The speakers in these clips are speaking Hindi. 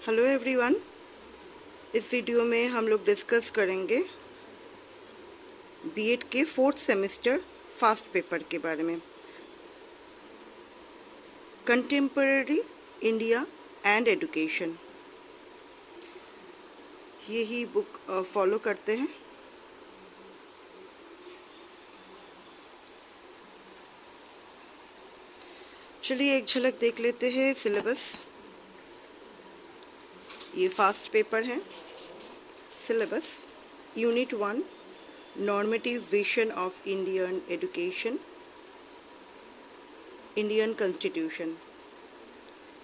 हेलो एवरीवन, इस वीडियो में हम लोग डिस्कस करेंगे बीएड के 4th सेमेस्टर फास्ट पेपर के बारे में। कंटेम्पररी इंडिया एंड एजुकेशन, यही बुक फॉलो करते हैं। चलिए एक झलक देख लेते हैं सिलेबस। ये फास्ट पेपर है। Syllabus unit 1 normative vision of Indian education, Indian constitution.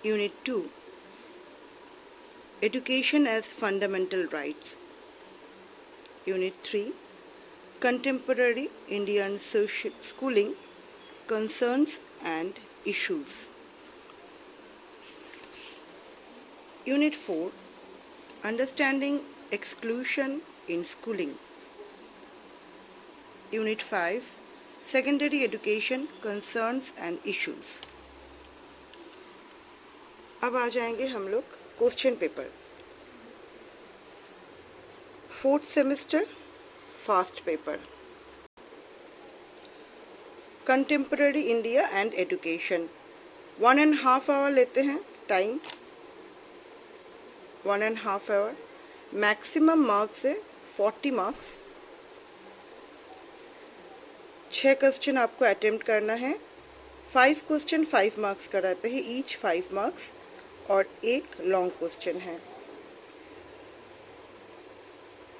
Unit 2 education as fundamental rights. Unit 3 contemporary Indian schooling concerns and issues. Unit 4 Understanding exclusion in schooling. Unit 5 Secondary education concerns and issues. अब आ जाएंगे हम लोग question paper. 4th semester first paper, contemporary India and education. 1.5 hour लेते हैं टाइम, 1.5 आवर। मैक्सिमम मार्क्स है 40 मार्क्स। 6 क्वेश्चन आपको अटेम्प्ट करना है। 5 क्वेश्चन 5 मार्क्स का रहता है, ईच 5 मार्क्स, और एक लॉन्ग क्वेश्चन है।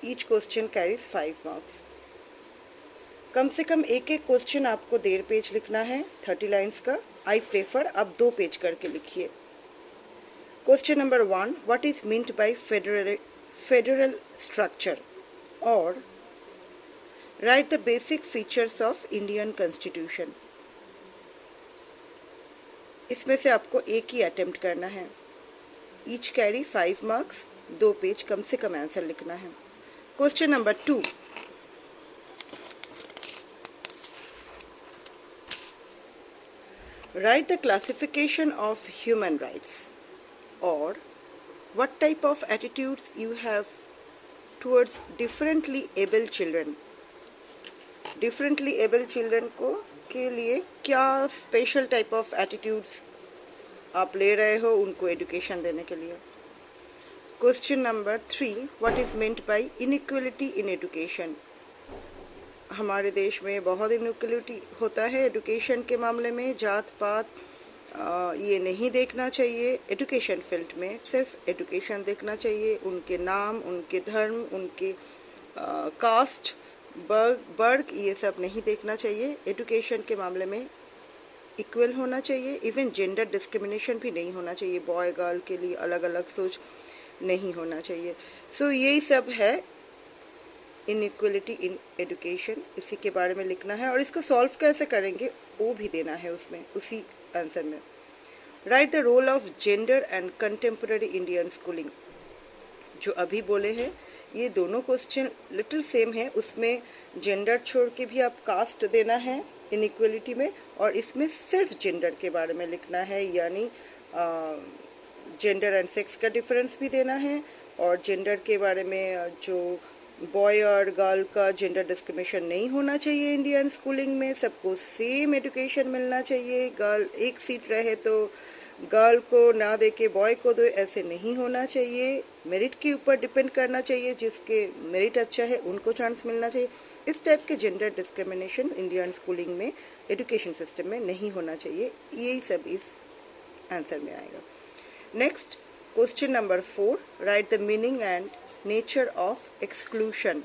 Each question carries 5 marks. कम से कम एक एक क्वेश्चन आपको 1.5 पेज लिखना है, 30 लाइन्स का। आई प्रेफर आप 2 पेज करके लिखिए। Question number 1, what is meaned by federal structure, और write the basic features of Indian constitution. इसमें से आपको एक ही अटेम्प्ट करना है। ईच कैरी 5 मार्क्स, 2 पेज कम से कम आंसर लिखना है। Question number 2, write the classification of human rights, or what type of attitudes you have towards differently able children. Differently able children को के लिए क्या स्पेशल टाइप ऑफ एटीट्यूड्स आप ले रहे हो उनको एजुकेशन देने के लिए। Question number 3, what is meant by inequality in education. हमारे देश में बहुत इनइक्वलिटी होता है एजुकेशन के मामले में। जात पात ये नहीं देखना चाहिए एजुकेशन फील्ड में, सिर्फ एजुकेशन देखना चाहिए। उनके नाम, उनके धर्म, उनके कास्ट, वर्ग ये सब नहीं देखना चाहिए। एजुकेशन के मामले में इक्वल होना चाहिए। इवन जेंडर डिस्क्रिमिनेशन भी नहीं होना चाहिए, बॉय गर्ल के लिए अलग अलग सोच नहीं होना चाहिए। सो यही सब है इनइक्वलिटी इन एजुकेशन, इसी के बारे में लिखना है। और इसको सॉल्व कैसे करेंगे वो भी देना है उसमें, उसी आंसर में। Write the role of gender and contemporary Indian schooling. जो अभी बोले हैं ये दोनों क्वेश्चन लिटिल सेम है। उसमें जेंडर छोड़ के भी आप कास्ट देना है इनइक्वलिटी में, और इसमें सिर्फ जेंडर के बारे में लिखना है, यानी जेंडर एंड सेक्स का डिफरेंस भी देना है। और जेंडर के बारे में जो बॉय और गर्ल का जेंडर डिस्क्रिमिनेशन नहीं होना चाहिए इंडियन स्कूलिंग में, सबको सेम एजुकेशन मिलना चाहिए। गर्ल एक सीट रहे तो गर्ल को ना दे के बॉय को दो, ऐसे नहीं होना चाहिए। मेरिट के ऊपर डिपेंड करना चाहिए, जिसके मेरिट अच्छा है उनको चांस मिलना चाहिए। इस टाइप के जेंडर डिस्क्रिमिनेशन इंडियन स्कूलिंग में एजुकेशन सिस्टम में नहीं होना चाहिए। यही सब इस आंसर में आएगा। Next question number 4, right the meaning and nature of exclusion,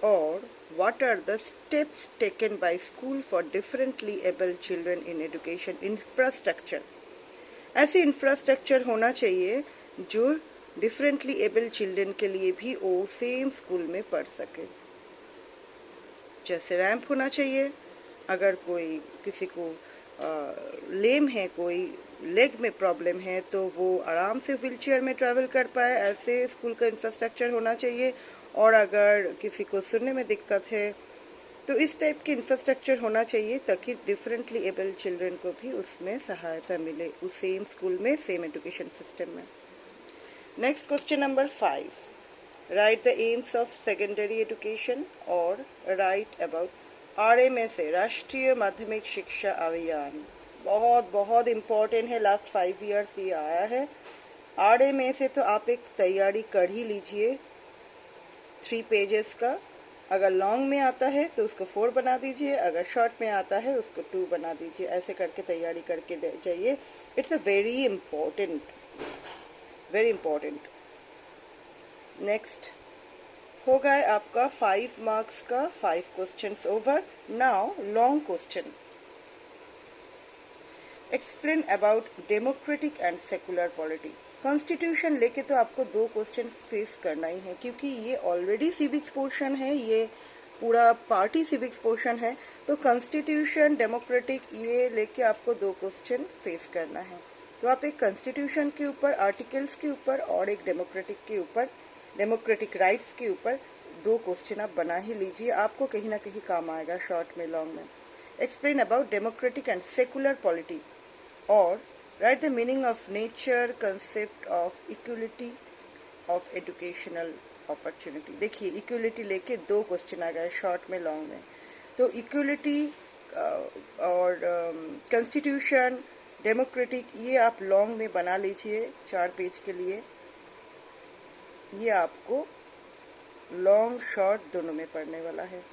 or what are the steps taken by school for differently able children in education infrastructure। ऐसे इंफ्रास्ट्रक्चर होना चाहिए जो डिफरेंटली एबल चिल्ड्रन के लिए भी वो सेम स्कूल में पढ़ सके। जैसे रैंप होना चाहिए, अगर कोई किसी को लेम है, कोई लेग में प्रॉब्लम है, तो वो आराम से व्हीलचेयर में ट्रैवल कर पाए, ऐसे स्कूल का इंफ्रास्ट्रक्चर होना चाहिए। और अगर किसी को सुनने में दिक्कत है तो इस टाइप के इंफ्रास्ट्रक्चर होना चाहिए, ताकि डिफरेंटली एबल चिल्ड्रन को भी उसमें सहायता मिले, उस सेम स्कूल में, सेम एजुकेशन सिस्टम में। Next, question number 5. Write the aims of secondary education or write about RMSA, राष्ट्रीय माध्यमिक शिक्षा अभियान. बहुत बहुत इम्पोर्टेंट है, लास्ट 5 ईयर्स ये आया है. RMSA तो आप एक तैयारी कर ही लीजिए 3 पेजेस का. अगर लॉन्ग में आता है तो उसको 4 बना दीजिए, अगर शॉर्ट में आता है उसको 2 बना दीजिए. ऐसे करके तैयारी करके जाइए. It's a very important, very important. Next हो गए आपका 5 मार्क्स का 5 questions over. Now long question. Explain about democratic and secular polity. Constitution लेके तो आपको 2 क्वेश्चन फेस करना ही है, क्योंकि ये ऑलरेडी सिविक्स पोर्शन है, ये पूरा पार्टी सिविक्स पोर्शन है. तो कॉन्स्टिट्यूशन, डेमोक्रेटिक, ये लेके आपको 2 क्वेश्चन फेस करना है. तो आप एक कॉन्स्टिट्यूशन के ऊपर, आर्टिकल्स के ऊपर, और एक डेमोक्रेटिक के ऊपर, डेमोक्रेटिक राइट्स के ऊपर 2 क्वेश्चन आप बना ही लीजिए. आपको कहीं ना कहीं काम आएगा, शॉर्ट में, लॉन्ग में. Explain about democratic and secular polity or write the meaning of nature, concept of equality of educational opportunity. देखिए इक्वलिटी लेके 2 क्वेश्चन आ गए, शॉर्ट में, लॉन्ग में. तो इक्वलिटी और कॉन्स्टिट्यूशन, डेमोक्रेटिक, ये आप लॉन्ग में बना लीजिए 4 पेज के लिए. ये आपको लॉन्ग शॉर्ट दोनों में पढ़ने वाला है,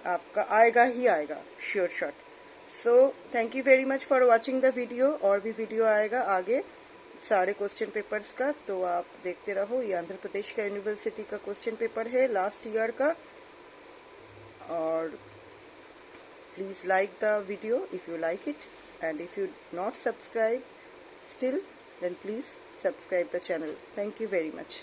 आपका आएगा ही आएगा, sure shot. So thank you very much for watching the video. और भी वीडियो आएगा आगे सारे क्वेश्चन पेपर्स का, तो आप देखते रहो. ये आंध्र प्रदेश का यूनिवर्सिटी का क्वेश्चन पेपर है लास्ट ईयर का. और please like the video if you like it, and if you not subscribe still, then please subscribe the channel. Thank you very much.